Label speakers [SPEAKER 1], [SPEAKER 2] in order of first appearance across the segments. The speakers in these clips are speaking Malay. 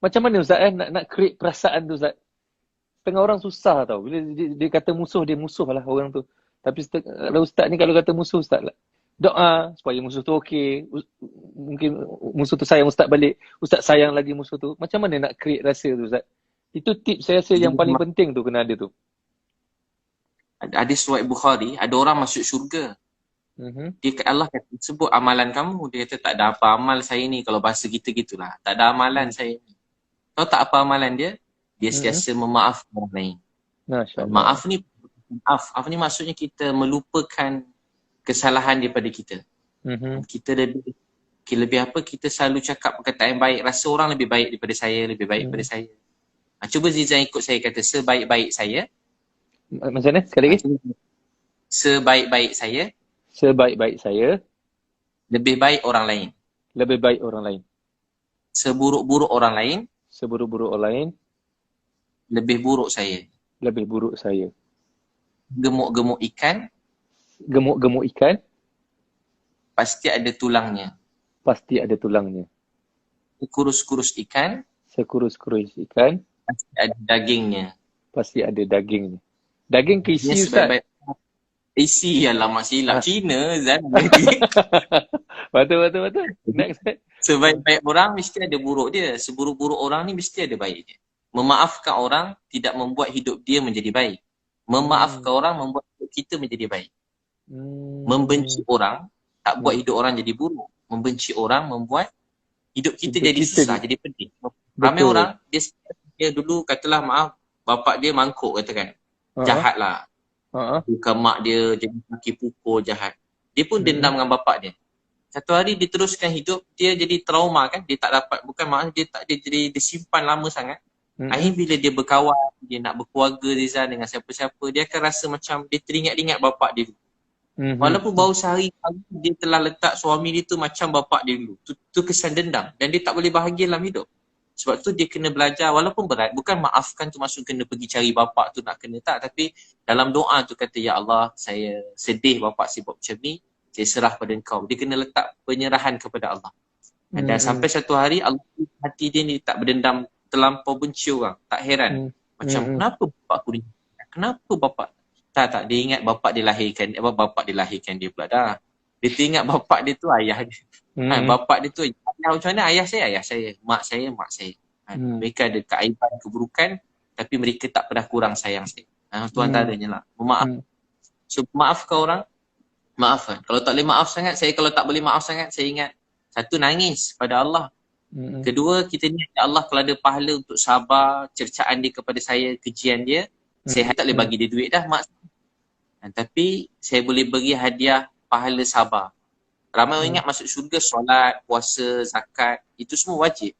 [SPEAKER 1] Macam mana Ustaz nak create perasaan tu Ustaz? Setengah orang susah tau. Bila dia kata musuh, dia musuh lah orang tu. Tapi kalau Ustaz ni kalau kata musuh Ustaz lah, doa supaya musuh tu okey. Mungkin musuh tu sayang Ustaz balik. Ustaz sayang lagi musuh tu. Macam mana nak create rasa tu Ustaz? Itu tips saya rasa
[SPEAKER 2] Jadi
[SPEAKER 1] yang paling penting tu kena ada tu.
[SPEAKER 2] hadis riwayat Bukhari, ada orang masuk syurga. Dia Allah kata, sebut amalan kamu. Dia kata tak ada apa amal saya ni. Kalau bahasa kita gitulah. Tak ada amalan saya ni. Tahu tak apa amalan dia? Dia sentiasa memaafkan orang lain.
[SPEAKER 1] Masya Allah.
[SPEAKER 2] Maaf ni maksudnya kita melupakan kesalahan daripada kita. Kita lebih apa, kita selalu cakap perkataan yang baik. Rasa orang lebih baik daripada saya, lebih baik daripada saya. Cuba Zizan ikut saya kata, sebaik-baik saya.
[SPEAKER 1] Macam mana? Sekali lagi.
[SPEAKER 2] Sebaik-baik saya.
[SPEAKER 1] Sebaik-baik saya.
[SPEAKER 2] Lebih baik orang lain.
[SPEAKER 1] Lebih baik orang lain.
[SPEAKER 2] Seburuk-buruk orang lain.
[SPEAKER 1] Seburuk-buruk orang lain.
[SPEAKER 2] Lebih buruk saya.
[SPEAKER 1] Lebih buruk saya.
[SPEAKER 2] Gemuk-gemuk ikan.
[SPEAKER 1] Gemuk-gemuk ikan.
[SPEAKER 2] Pasti ada tulangnya.
[SPEAKER 1] Pasti ada tulangnya.
[SPEAKER 2] Sekurus-kurus ikan.
[SPEAKER 1] Sekurus-kurus ikan.
[SPEAKER 2] Pasti ada dagingnya.
[SPEAKER 1] Pasti ada dagingnya. Daging keisi Ustaz.
[SPEAKER 2] Isi alamak silap. Cina Zan.
[SPEAKER 1] Betul. Next.
[SPEAKER 2] Sebaik-baik orang mesti ada buruk dia. Seburuk-buruk orang ni mesti ada baik dia. Memaafkan orang tidak membuat hidup dia menjadi baik. Memaafkan orang membuat hidup kita menjadi baik. Membenci orang tak buat hidup orang jadi buruk. Membenci orang membuat hidup kita jadi susah, jadi pedih. Ramai orang dia dulu katalah maaf, bapak dia mangkuk katakan. Jahat lah. Bukan mak dia jadi kaki pukul jahat. Dia pun dendam dengan bapak dia. Satu hari dia teruskan hidup, dia jadi trauma kan. Dia tak dapat, bukan maknanya dia tak, dia jadi disimpan lama sangat. Akhirnya bila dia berkawan, dia nak berkeluarga Rizal dengan siapa-siapa, dia akan rasa macam dia teringat-ingat bapak dia dulu. Walaupun baru sehari dia telah letak suami dia tu macam bapak dia dulu. Tu kesan dendam dan dia tak boleh bahagia dalam hidup. Sebab tu dia kena belajar walaupun berat. Bukan maafkan tu maksud kena pergi cari bapak tu nak kena tak. Tapi dalam doa tu kata, ya Allah saya sedih bapak saya buat macam ni. Saya serah pada engkau. Dia kena letak penyerahan kepada Allah. Dan sampai satu hari Allah hati dia ni tak berdendam terlampau benci orang. Tak heran. Macam kenapa bapak aku ni? Kenapa bapak? Tak. Dia ingat bapak dia lahirkan. Bapak dia lahirkan dia pula dah. Dia teringat bapak dia tu ayah dia. Bapak dia tu ayah macam mana? Ayah saya. Mak saya. Mereka ada keaiban, keburukan. Tapi mereka tak pernah kurang sayang saya. Tu antaranya lah. Memaaf. So maafkan orang. Maafkan. Kalau tak boleh maaf sangat, kalau tak boleh maaf sangat, saya ingat. Satu, nangis pada Allah. Kedua, kita ni ya Allah kalau ada pahala untuk sabar, cercaan dia kepada saya, kejian dia. Saya tak boleh bagi dia duit dah, mak. Tapi saya boleh bagi hadiah pahala sabar. Ramai orang ingat masuk syurga solat, puasa, zakat, itu semua wajib.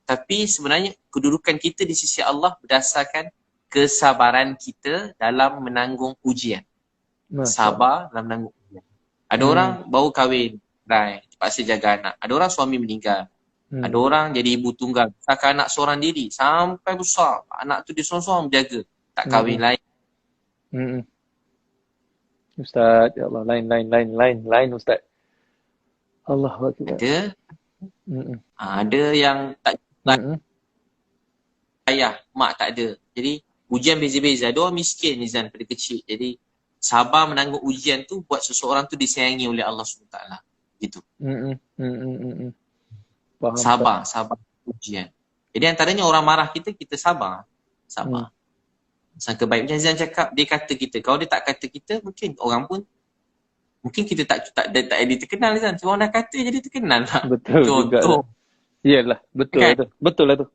[SPEAKER 2] Tapi sebenarnya kedudukan kita di sisi Allah berdasarkan kesabaran kita dalam menanggung ujian. Sabar dalam menanggung ujian. Ada orang baru kahwin, terpaksa jaga anak. Ada orang suami meninggal. Ada orang jadi ibu tunggal, besarkan anak seorang diri sampai besar. Anak tu dia seorang-seorang menjaga, tak kahwin lain.
[SPEAKER 1] Ustaz, ya Allah, lain Ustaz. Allahu Akbar.
[SPEAKER 2] Ada yang tak ayah, mak tak ada. Jadi ujian beza-beza. Ada orang miskin Nizan pada kecil. Jadi sabar menanggung ujian tu buat seseorang tu disayangi oleh Allah SWT. Gitu. Faham, sabar ujian. Jadi antaranya orang marah kita sabar. Sangka baik. Macam Zan cakap, dia kata kita. Kalau dia tak kata kita, mungkin orang pun mungkin kita tak jadi terkenal Zan. Sebab orang dah kata jadi terkenal lah.
[SPEAKER 1] Betul juga lah. Iyalah, betul kan?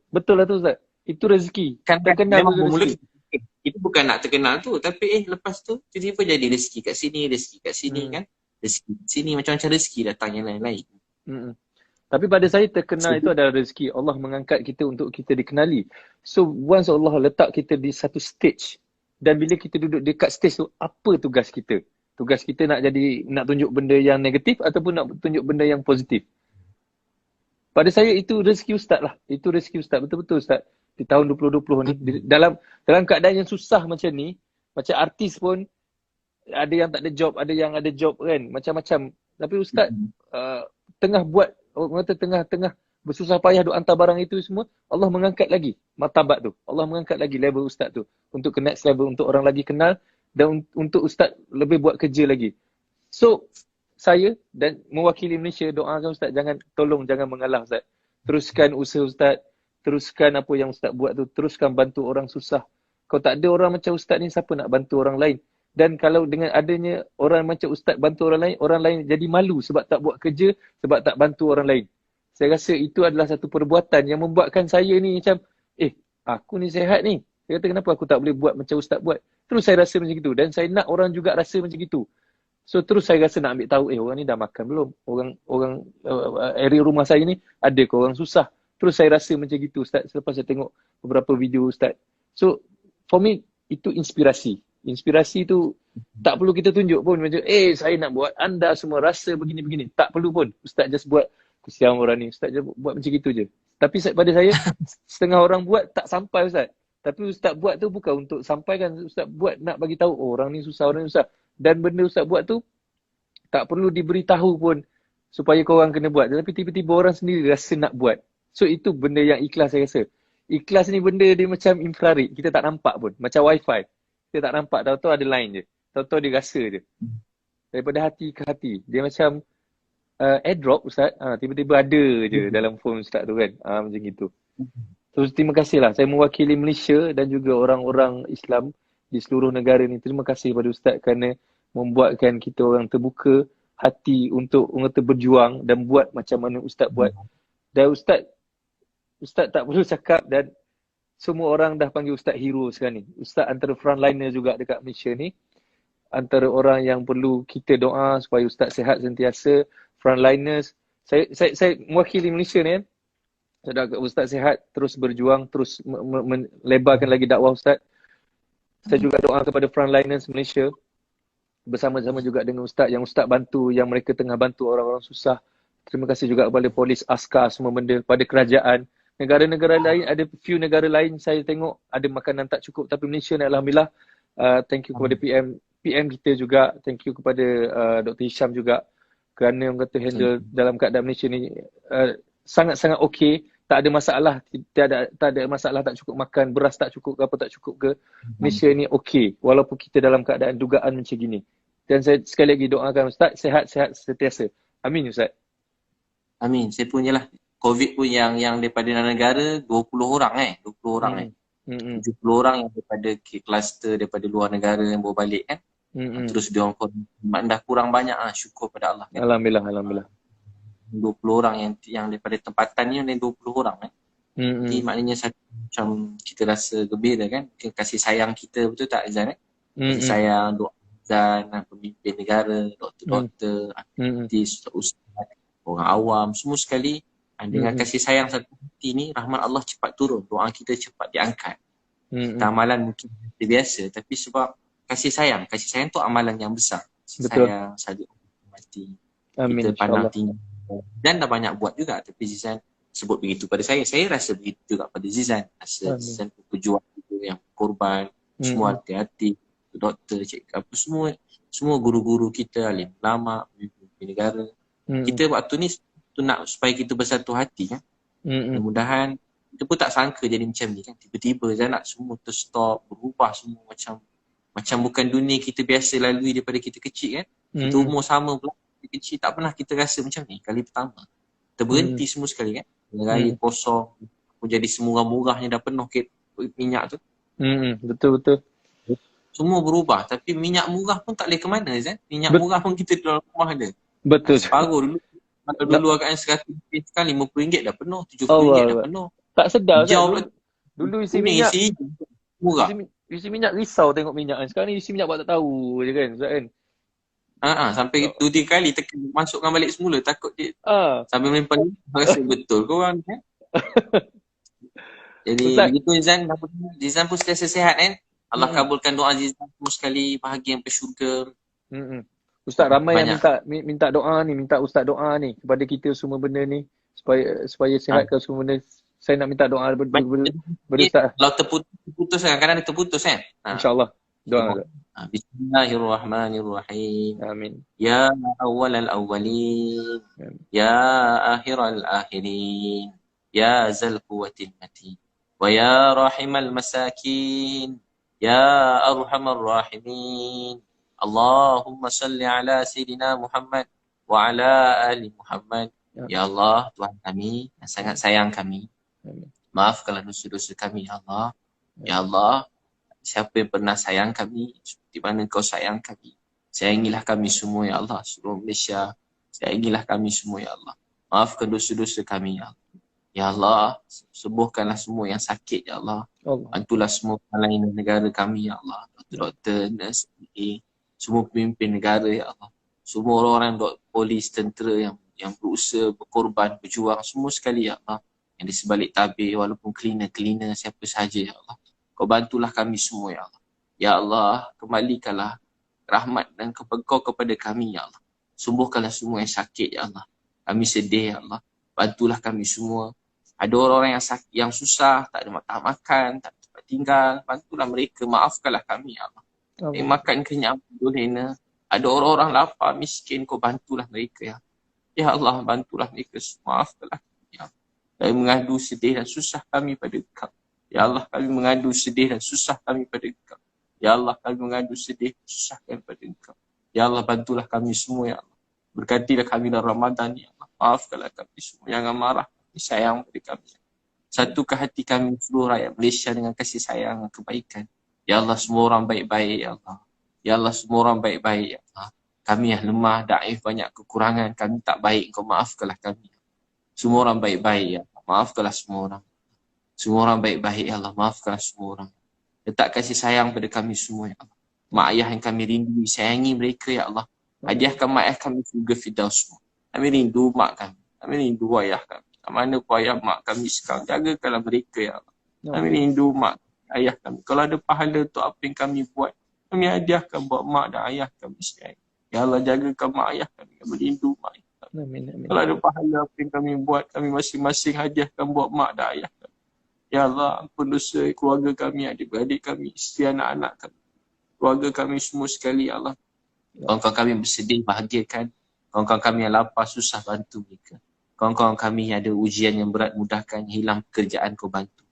[SPEAKER 1] Betul lah tu Ustaz. Itu rezeki.
[SPEAKER 2] Kan
[SPEAKER 1] terkenal tu
[SPEAKER 2] rezeki. Itu bukan nak terkenal tu, tapi lepas tu tiba-tiba jadi rezeki kat sini kan. Rezeki kat sini, macam-macam rezeki datang yang lain-lain.
[SPEAKER 1] Tapi pada saya terkenal itu adalah rezeki. Allah mengangkat kita untuk kita dikenali. So once Allah letak kita di satu stage, dan bila kita duduk dekat stage tu, apa tugas kita? Tugas kita nak tunjuk benda yang negatif ataupun nak tunjuk benda yang positif? Pada saya itu rezeki Ustaz lah. Itu rezeki Ustaz. Betul-betul Ustaz. Di tahun 2020 ni, dalam keadaan yang susah macam ni, macam artis pun ada yang tak ada job, ada yang ada job kan, macam-macam. Tapi Ustaz tengah buat, orang kata tengah bersusah payah duk hantar barang itu semua, Allah mengangkat lagi martabat tu. Allah mengangkat lagi level ustaz tu untuk ke next level, untuk orang lagi kenal dan untuk ustaz lebih buat kerja lagi. So saya dan mewakili Malaysia doakan ustaz, tolong jangan mengalah ustaz. Teruskan usaha ustaz, teruskan apa yang ustaz buat tu, teruskan bantu orang susah. Kalau tak ada orang macam ustaz ni, siapa nak bantu orang lain? Dan kalau dengan adanya orang macam ustaz bantu orang lain jadi malu sebab tak buat kerja, sebab tak bantu orang lain. Saya rasa itu adalah satu perbuatan yang membuatkan saya ni macam, aku ni sihat ni. Saya kata kenapa aku tak boleh buat macam ustaz buat. Terus saya rasa macam itu. Dan saya nak orang juga rasa macam itu. So terus saya rasa nak ambil tahu, orang ni dah makan belum? Orang area rumah saya ni ada ke orang susah? Terus saya rasa macam gitu ustaz selepas saya tengok beberapa video ustaz. So for me itu inspirasi. Inspirasi tu tak perlu kita tunjuk pun macam saya nak buat anda semua rasa begini-begini. Tak perlu pun. Ustaz just buat. Kesian orang ni. Ustaz just buat macam gitu je. Tapi pada saya setengah orang buat tak sampai ustaz. Tapi ustaz buat tu bukan untuk sampaikan. Ustaz buat nak bagi tahu orang ni susah, orang ni susah. Dan benda ustaz buat tu tak perlu diberitahu pun supaya korang kena buat. Tapi tiba-tiba orang sendiri rasa nak buat. So itu benda yang ikhlas saya rasa. Ikhlas ni benda dia macam infrared. Kita tak nampak pun. Macam wifi. Kita tak nampak. Tahu-tahu ada line je. Tahu-tahu dia rasa je. Daripada hati ke hati. Dia macam airdrop ustaz. Tiba-tiba ada je dalam phone ustaz tu kan. Macam gitu. So terima kasih lah. Saya mewakili Malaysia dan juga orang-orang Islam di seluruh negara ni. Terima kasih kepada ustaz kerana membuatkan kita orang terbuka hati untuk orang berjuang dan buat macam mana ustaz buat. Dan ustaz tak perlu cakap dan semua orang dah panggil ustaz hero sekarang ni. Ustaz antara frontliner juga dekat Malaysia ni. Antara orang yang perlu kita doa supaya ustaz sihat sentiasa. Frontliners. Saya mewakili Malaysia ni kan. Saya doakan ustaz sihat, terus berjuang, terus melebarkan lagi dakwah ustaz. Saya juga doa kepada frontliners Malaysia. Bersama-sama juga dengan ustaz yang ustaz bantu, yang mereka tengah bantu orang-orang susah. Terima kasih juga kepada polis, askar, semua benda, pada kerajaan. Negara-negara lain, ada few negara lain saya tengok ada makanan tak cukup. Tapi Malaysia ni alhamdulillah, thank you kepada PM kita juga. Thank you kepada Dr. Hisham juga. Kerana orang kata handle dalam keadaan Malaysia ni sangat-sangat okey. Tak ada masalah, tak ada masalah tak cukup makan, beras tak cukup ke apa tak cukup ke. Malaysia ni okey walaupun kita dalam keadaan dugaan macam gini. Dan saya sekali lagi doakan ustaz sihat-sihat sentiasa. Amin ustaz.
[SPEAKER 2] Amin. Saya punyalah COVID pun yang daripada negara 20 orang 20 orang 70 orang yang daripada kluster daripada luar negara yang bawa balik kan. Terus dia orang dah kurang banyak syukur pada Allah kan.
[SPEAKER 1] Alhamdulillah.
[SPEAKER 2] 20 orang yang daripada tempatan ni ada 20 orang kan. Jadi maknanya satu macam kita rasa gembira kan. Kasih sayang kita betul tak Azan kan? Kasih sayang doa Azan, pemimpin negara, doktor-doktor, artis, ustaz, orang awam, semua sekali dengan kasih sayang satu hati ni, rahmat Allah cepat turun, doa kita cepat diangkat. Kita amalan mungkin biasa tapi sebab kasih sayang tu amalan yang besar. Kasih sayang, saling mati.
[SPEAKER 1] Amin,
[SPEAKER 2] kita pandang tinggi. Dan dah banyak buat juga tapi Zizan sebut begitu pada saya rasa begitu juga pada Zizan. Rasa Zizan berjuang gitu, yang korban, semua hati-hati, doktor, cikgu, apa semua guru-guru kita, alim ulama, pemimpin negara. Kita waktu ni nak supaya kita bersatu hati kan. Mudah-mudahan kita pun tak sangka jadi macam ni kan. Tiba-tiba Zainab semua terstop, berubah semua macam bukan dunia kita biasa lalui daripada kita kecil kan. Kita umur sama pula kecil tak pernah kita rasa macam ni kali pertama. Terberhenti semua sekali kan. Raya kosong, jadi semua murahnya dah penuh minyak tu.
[SPEAKER 1] Betul.
[SPEAKER 2] Semua berubah tapi minyak murah pun tak boleh ke mana Zan. Minyak murah pun kita dalam rumah ada.
[SPEAKER 1] Betul.
[SPEAKER 2] Separuh dulu. Kalau dulu agaknya RM100 sekarang RM50 dah penuh, RM70 dah penuh.
[SPEAKER 1] Tak sedar
[SPEAKER 2] kan.
[SPEAKER 1] Dulu isi minyak
[SPEAKER 2] murah.
[SPEAKER 1] Isi minyak risau tengok minyak kan. Sekarang ni isi minyak buat tak tahu je kan Ustaz kan.
[SPEAKER 2] Sampai 2-3 kali masukkan balik semula takut dia sampai melimpah rasa betul korang kan. Jadi begitu Zizan pun sentiasa sihat kan. Allah kabulkan doa Zizan semua sekali bahagia sampai syurga.
[SPEAKER 1] Ustaz ramai yang minta doa ni, minta ustaz doa ni kepada kita semua benda ni supaya sihatkan semua benda. Saya nak minta doa benda Ustaz.
[SPEAKER 2] Kalau terputus kan, kadang-kadang terputus kan.
[SPEAKER 1] InsyaAllah. Doa.
[SPEAKER 2] Bismillahirrahmanirrahim.
[SPEAKER 1] Amin.
[SPEAKER 2] Ya awwalal awwalin.
[SPEAKER 1] Amin.
[SPEAKER 2] Ya akhiral akhirin. Ya zal quwwatil matin. Wa ya rahimal masakin. Ya arhamar rahimin. Allahumma salli ala Sayyidina Muhammad wa ala ali Muhammad. Ya Allah, Tuhan kami yang sangat sayang kami.
[SPEAKER 1] Amin.
[SPEAKER 2] Maafkanlah dosa-dosa kami, ya Allah. Ya Allah, siapa yang pernah sayang kami, seperti mana Kau sayang kami. Sayangilah kami semua, ya Allah. Seluruh Malaysia, sayangilah kami semua, ya Allah. Maafkan dosa-dosa kami, ya Allah. Ya Allah, sembuhkanlah semua yang sakit, ya Allah. Bantulah semua pelayan negara kami, ya Allah. Doktor, nurse, semua pemimpin negara, ya Allah. Semua orang-orang polis, tentera yang berusaha, berkorban, berjuang, semua sekali, ya Allah. Yang di sebalik tabir, walaupun cleaner, siapa sahaja, ya Allah. Kau bantulah kami semua, ya Allah. Ya Allah, kembalikanlah rahmat dan Kau kepada kami, ya Allah. Sembuhkanlah semua yang sakit, ya Allah. Kami sedih, ya Allah. Bantulah kami semua. Ada orang-orang yang sakit, yang susah, tak ada makan, tak ada tempat tinggal. Bantulah mereka, maafkanlah kami, ya Allah. Makan kenyang, boleh. Ada orang-orang lapar, miskin, Kau bantulah mereka, ya. Ya Allah, bantulah mereka, maafkanlah kami, ya Allah. Kami mengadu sedih dan susah kami pada Kau. Ya Allah, kami mengadu sedih dan susah kami pada Engkau. Ya Allah, kami mengadu sedih dan susah kami pada Engkau. Ya Allah, bantulah kami semua, ya Allah. Berkatilah kami dalam Ramadan, ya Allah. Maafkanlah kami semua. Jangan marah, sayang pada kami. Satukan hati kami seluruh rakyat Malaysia dengan kasih sayang dan kebaikan. Ya Allah, semua orang baik-baik, ya Allah. Ya Allah, semua orang baik-baik, ya Allah. Kami yang lemah, daif, banyak kekurangan. Kami tak baik, Kau maafkanlah kami. Semua orang baik-baik, ya Allah. Maafkanlah semua orang. Semua orang baik-baik, ya Allah. Maafkanlah semua orang. Letak kasih sayang pada kami semua, ya Allah. Mak ayah yang kami rindu, sayangi mereka, ya Allah. Hadiahkan mak ayah kami surga firdaus semua. Kami rindu mak kami. Kami rindu ayah kami. Mana pun ayah mak kami sekarang, jagakanlah mereka, ya Allah. Kami rindu mak ayah kami. Kalau ada pahala untuk apa yang kami buat, kami hadiahkan buat mak dan ayah kami sekalian. Ya Allah, jagakan mak ayah kami. Kami rindu mak ayah kami. Amin. Kalau ada pahala apa yang kami buat, kami masing-masing hadiahkan buat mak dan ayah kami. Ya Allah, ampun dosa keluarga kami, adik-beradik kami, isteri anak-anak kami. Keluarga kami semua sekali, ya Allah. Kawan-kawan kami bersedih, bahagiakan. Kawan-kawan kami yang lapar, susah, bantu mereka. Kawan-kawan kami yang ada ujian yang berat, mudahkan. Hilang pekerjaan, Kau bantu.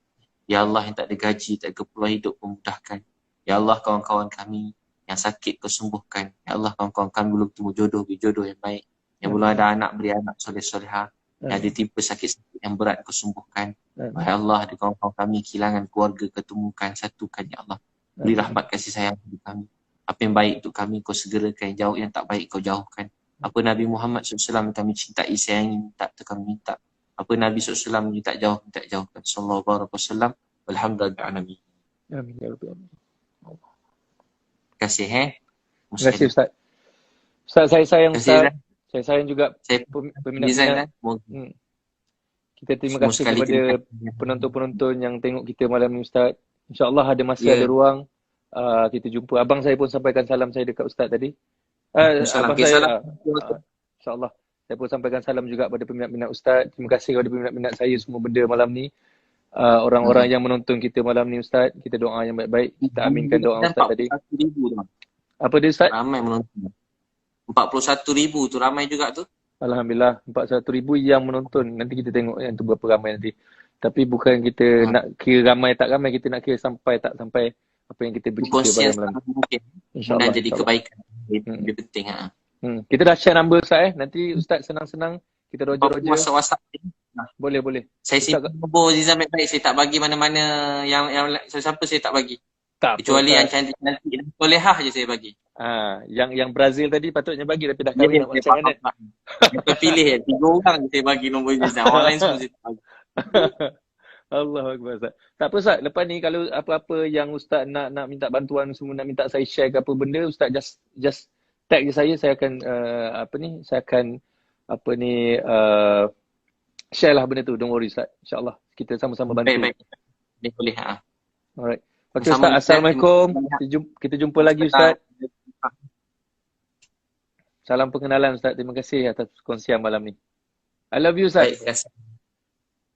[SPEAKER 2] Ya Allah, yang tak ada gaji, tak ada keperluan hidup, Kau mudahkan. Ya Allah, kawan-kawan kami yang sakit, Kau sembuhkan. Ya Allah, kawan-kawan kami belum temu jodoh, beri jodoh yang baik. Yang belum ada anak, beri anak soleh-solehah. Yang ada timpa sakit-sakit yang berat, Kau sembuhkan. Ya Allah, ada kawan-kawan kami kehilangan keluarga, ketemukan, satukan, ya Allah. Beri rahmat kasih sayang kepada kami. Apa yang baik untuk kami, Kau segerakan. Yang jauh, yang tak baik, Kau jauhkan. Apa Nabi Muhammad SAW kami cintai, sayangi, minta, kami minta. Apa Nabi SAW minta jauhkan. Sallallahu alaihi wasallam. Alhamdulillah.
[SPEAKER 1] Amin. Ya Rabbi.
[SPEAKER 2] Terima kasih,
[SPEAKER 1] Terima kasih, Ustaz. Ustaz, saya sayang Ustaz. Saya sayang juga peminat-peminat. Kita terima kasih kepada penonton-penonton yang tengok kita malam ni, Ustaz. InsyaAllah ada masa, ada ruang. Kita jumpa. Abang saya pun sampaikan salam saya dekat Ustaz tadi. Abang saya, InsyaAllah. Saya pun sampaikan salam juga pada peminat-peminat Ustaz. Terima kasih kepada peminat-peminat saya semua benda malam ni. Orang-orang yang menonton kita malam ni, Ustaz. Kita doa yang baik-baik. Kita aminkan doa Ustaz tadi.
[SPEAKER 2] 41,000 tu.
[SPEAKER 1] Apa dia, Ustaz?
[SPEAKER 2] Ramai menonton. 41,000 tu, ramai juga tu.
[SPEAKER 1] Alhamdulillah, 41,000 yang menonton. Nanti kita tengok yang tu berapa ramai nanti. Tapi bukan kita nak kira ramai tak ramai, kita nak kira sampai tak sampai apa yang kita bercerita pada malam ni.
[SPEAKER 2] InsyaAllah. Dan jadi kebaikan. Dia penting.
[SPEAKER 1] Kita dah share number, Ustaz. Nanti Ustaz senang-senang kita roger-roger.
[SPEAKER 2] WhatsApp.
[SPEAKER 1] Boleh.
[SPEAKER 2] Saya simpan nombor Zizan baik-baik. Saya tak bagi mana-mana yang siapa saya tak bagi. Tak, kecuali yang cantik-cantik dan solehah je saya bagi.
[SPEAKER 1] Yang Brazil tadi patutnya bagi tapi dah kahwin, nak macam mana?
[SPEAKER 2] Saya pilih 3 orang je saya bagi nombor Zizan. Orang lain semua saya tak bagi.
[SPEAKER 1] Allahuakbar, Ustaz. Tak apa, Ustaz. Lepas ni kalau apa-apa yang Ustaz nak minta bantuan semua, nak minta saya share ke apa benda, Ustaz just tag je saya akan saya akan share lah benda tu. Don't worry, Ustaz. InsyaAllah kita sama-sama bantu.
[SPEAKER 2] Baik. Boleh.
[SPEAKER 1] Alright. Okay, Ustaz. Assalamualaikum. Kita jumpa lagi, Ustaz. Salam pengenalan, Ustaz. Terima kasih atas kongsian malam ni. I love you, Ustaz.
[SPEAKER 2] Baik,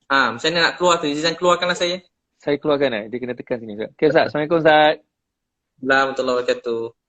[SPEAKER 2] macam mana nak keluar tu? Zizan keluarkanlah saya.
[SPEAKER 1] Saya keluarkan Dia kena tekan sini, Ustaz. Okay, Ustaz. Assalamualaikum, Ustaz.
[SPEAKER 2] Warahmatullahi wabarakatuh.